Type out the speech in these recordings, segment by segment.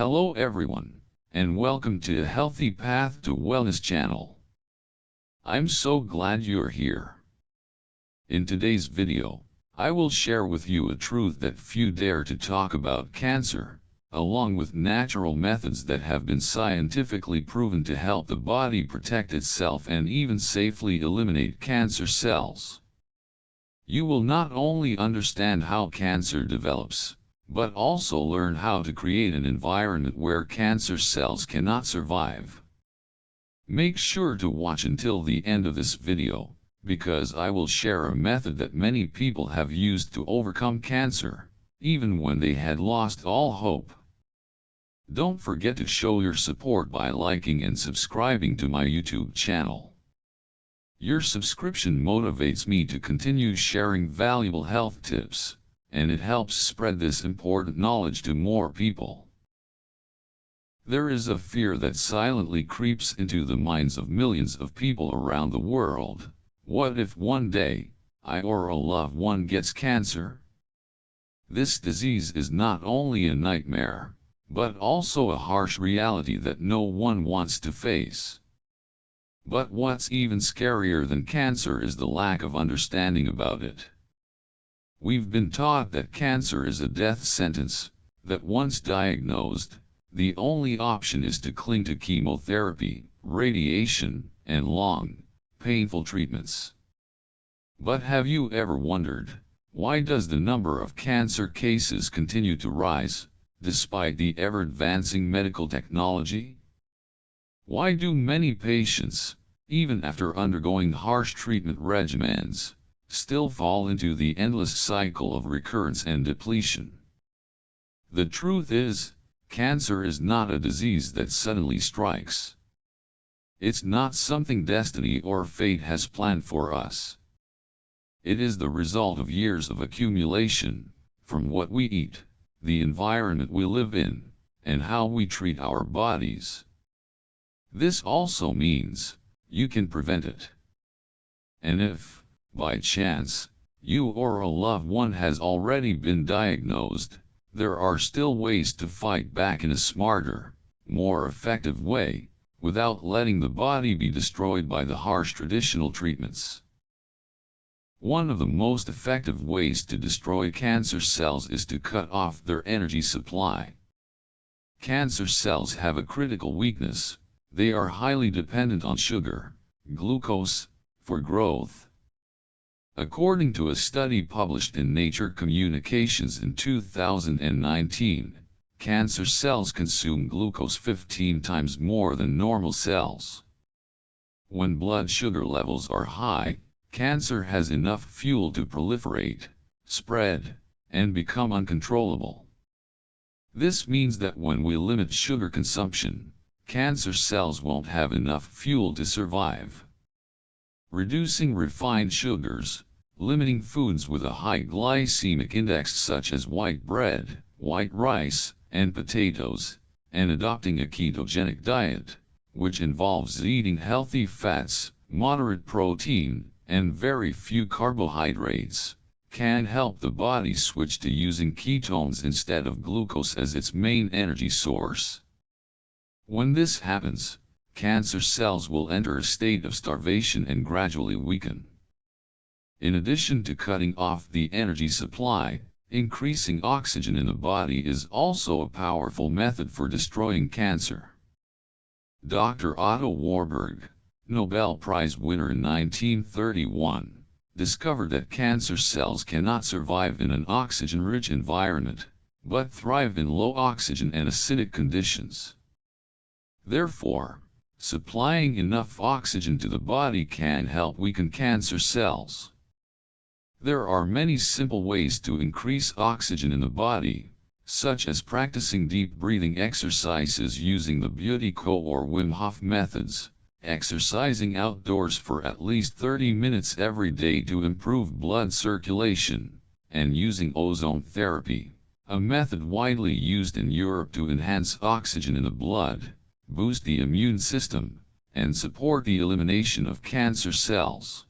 Hello everyone, and welcome to the Healthy Path to Wellness channel. I'm so glad you're here. In today's video, I will share with you a truth that few dare to talk about: cancer, along with natural methods that have been scientifically proven to help the body protect itself and even safely eliminate cancer cells. You will not only understand how cancer develops, but also learn how to create an environment where cancer cells cannot survive. Make sure to watch until the end of this video, because I will share a method that many people have used to overcome cancer, even when they had lost all hope. Don't forget to show your support by liking and subscribing to my YouTube channel. Your subscription motivates me to continue sharing valuable health tips, and it helps spread this important knowledge to more people. There is a fear that silently creeps into the minds of millions of people around the world. What if one day, I or a loved one gets cancer? This disease is not only a nightmare, but also a harsh reality that no one wants to face. But what's even scarier than cancer is the lack of understanding about it. We've been taught that cancer is a death sentence, that once diagnosed, the only option is to cling to chemotherapy, radiation, and long, painful treatments. But have you ever wondered, why does the number of cancer cases continue to rise, despite the ever-advancing medical technology? Why do many patients, even after undergoing harsh treatment regimens, still fall into the endless cycle of recurrence and depletion? The truth is, cancer is not a disease that suddenly strikes. It's not something destiny or fate has planned for us. It is the result of years of accumulation, from what we eat, the environment we live in, and how we treat our bodies. This also means, you can prevent it. And if, by chance, you or a loved one has already been diagnosed, there are still ways to fight back in a smarter, more effective way, without letting the body be destroyed by the harsh traditional treatments. One of the most effective ways to destroy cancer cells is to cut off their energy supply. Cancer cells have a critical weakness: they are highly dependent on sugar, glucose, for growth. According to a study published in Nature Communications in 2019, cancer cells consume glucose 15 times more than normal cells. When blood sugar levels are high, cancer has enough fuel to proliferate, spread, and become uncontrollable. This means that when we limit sugar consumption, cancer cells won't have enough fuel to survive. Reducing refined sugars, limiting foods with a high glycemic index such as white bread, white rice, and potatoes, and adopting a ketogenic diet, which involves eating healthy fats, moderate protein, and very few carbohydrates, can help the body switch to using ketones instead of glucose as its main energy source. When this happens, cancer cells will enter a state of starvation and gradually weaken. In addition to cutting off the energy supply, increasing oxygen in the body is also a powerful method for destroying cancer. Dr. Otto Warburg, Nobel Prize winner in 1931, discovered that cancer cells cannot survive in an oxygen-rich environment, but thrive in low oxygen and acidic conditions. Therefore, supplying enough oxygen to the body can help weaken cancer cells. There are many simple ways to increase oxygen in the body, such as practicing deep breathing exercises using the Buteyko or Wim Hof methods, exercising outdoors for at least 30 minutes every day to improve blood circulation, and using ozone therapy, a method widely used in Europe to enhance oxygen in the blood, boost the immune system, and support the elimination of cancer cells.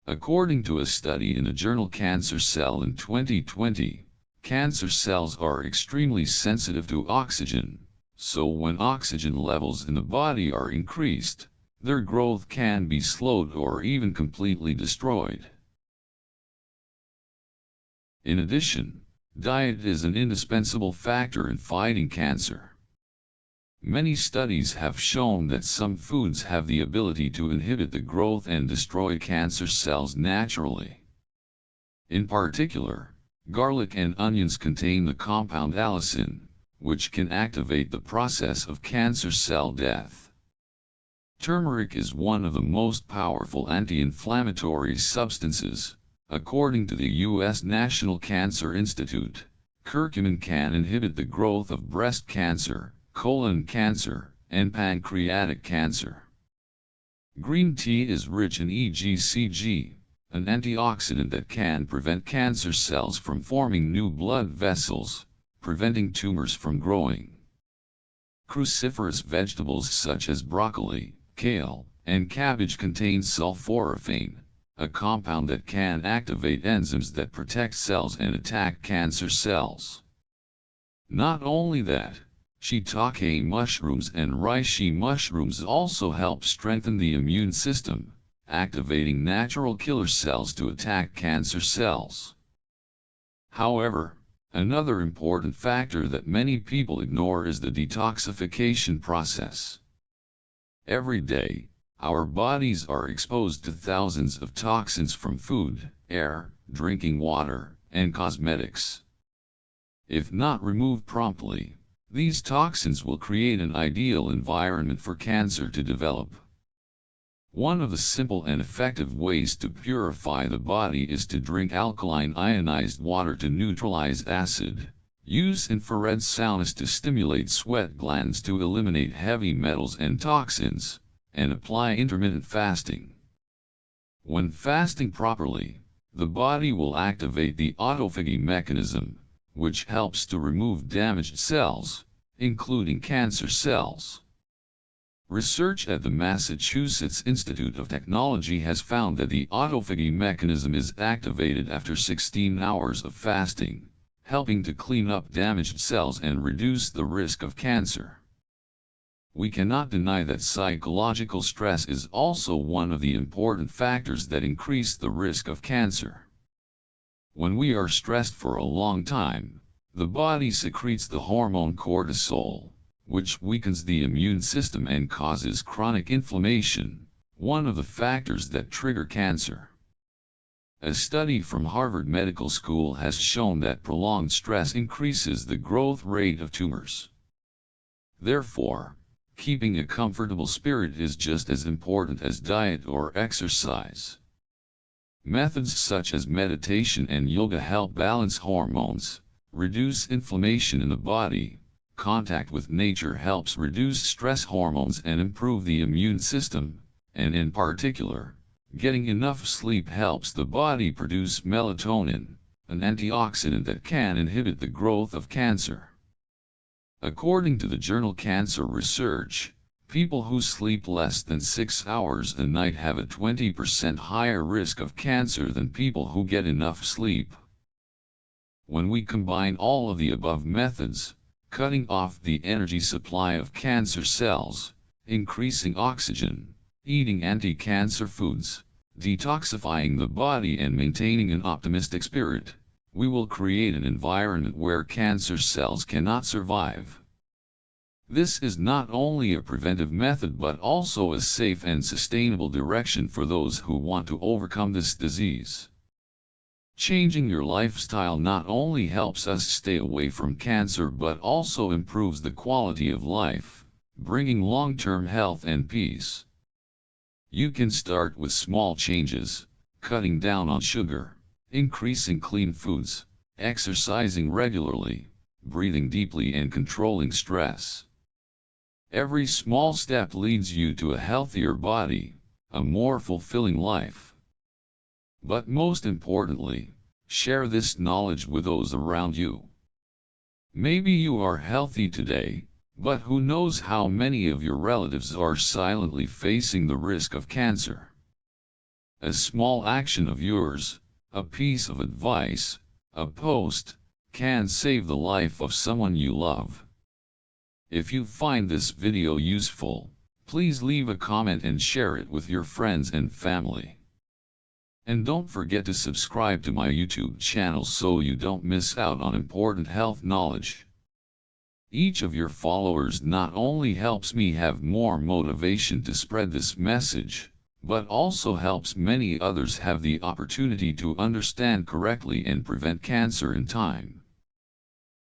According to a study in the journal Cancer Cell in 2020, Cancer cells are extremely sensitive to oxygen, so when oxygen levels in the body are increased, their growth can be slowed or even completely destroyed. In addition, diet is an indispensable factor in fighting cancer. Many studies have shown that some foods have the ability to inhibit the growth and destroy cancer cells naturally. In particular, garlic and onions contain the compound allicin, which can activate the process of cancer cell death. Turmeric is one of the most powerful anti-inflammatory substances. According to the U.S. National Cancer Institute, curcumin can inhibit the growth of breast cancer, colon cancer, and pancreatic cancer. Green tea is rich in EGCG, an antioxidant that can prevent cancer cells from forming new blood vessels, preventing tumors from growing. Cruciferous vegetables such as broccoli, kale, and cabbage contain sulforaphane, a compound that can activate enzymes that protect cells and attack cancer cells. Not only that, shiitake mushrooms and reishi mushrooms also help strengthen the immune system, activating natural killer cells to attack cancer cells. However, another important factor that many people ignore is the detoxification process. Every day, our bodies are exposed to thousands of toxins from food, air, drinking water, and cosmetics. If not removed promptly, these toxins will create an ideal environment for cancer to develop. One of the simple and effective ways to purify the body is to drink alkaline ionized water to neutralize acid. Use infrared saunas to stimulate sweat glands to eliminate heavy metals and toxins, and apply intermittent fasting. When fasting properly, the body will activate the autophagy mechanism, which helps to remove damaged cells, including cancer cells. Research at the Massachusetts Institute of Technology has found that the autophagy mechanism is activated after 16 hours of fasting, helping to clean up damaged cells and reduce the risk of cancer. We cannot deny that psychological stress is also one of the important factors that increase the risk of cancer. When we are stressed for a long time, the body secretes the hormone cortisol, which weakens the immune system and causes chronic inflammation, one of the factors that trigger cancer. A study from Harvard Medical School has shown that prolonged stress increases the growth rate of tumors. Therefore, keeping a comfortable spirit is just as important as diet or exercise. Methods such as meditation and yoga help balance hormones, reduce inflammation in the body. Contact with nature helps reduce stress hormones and improve the immune system, and in particular, getting enough sleep helps the body produce melatonin, an antioxidant that can inhibit the growth of cancer. According to the journal Cancer Research, people who sleep less than 6 hours a night have a 20% higher risk of cancer than people who get enough sleep. When we combine all of the above methods, cutting off the energy supply of cancer cells, increasing oxygen, eating anti-cancer foods, detoxifying the body and maintaining an optimistic spirit, we will create an environment where cancer cells cannot survive. This is not only a preventive method but also a safe and sustainable direction for those who want to overcome this disease. Changing your lifestyle not only helps us stay away from cancer but also improves the quality of life, bringing long-term health and peace. You can start with small changes, cutting down on sugar, increasing clean foods, exercising regularly, breathing deeply and controlling stress. Every small step leads you to a healthier body, a more fulfilling life. But most importantly, share this knowledge with those around you. Maybe you are healthy today, but who knows how many of your relatives are silently facing the risk of cancer. A small action of yours, a piece of advice, a post, can save the life of someone you love. If you find this video useful, please leave a comment and share it with your friends and family. And don't forget to subscribe to my YouTube channel so you don't miss out on important health knowledge. Each of your followers not only helps me have more motivation to spread this message, but also helps many others have the opportunity to understand correctly and prevent cancer in time.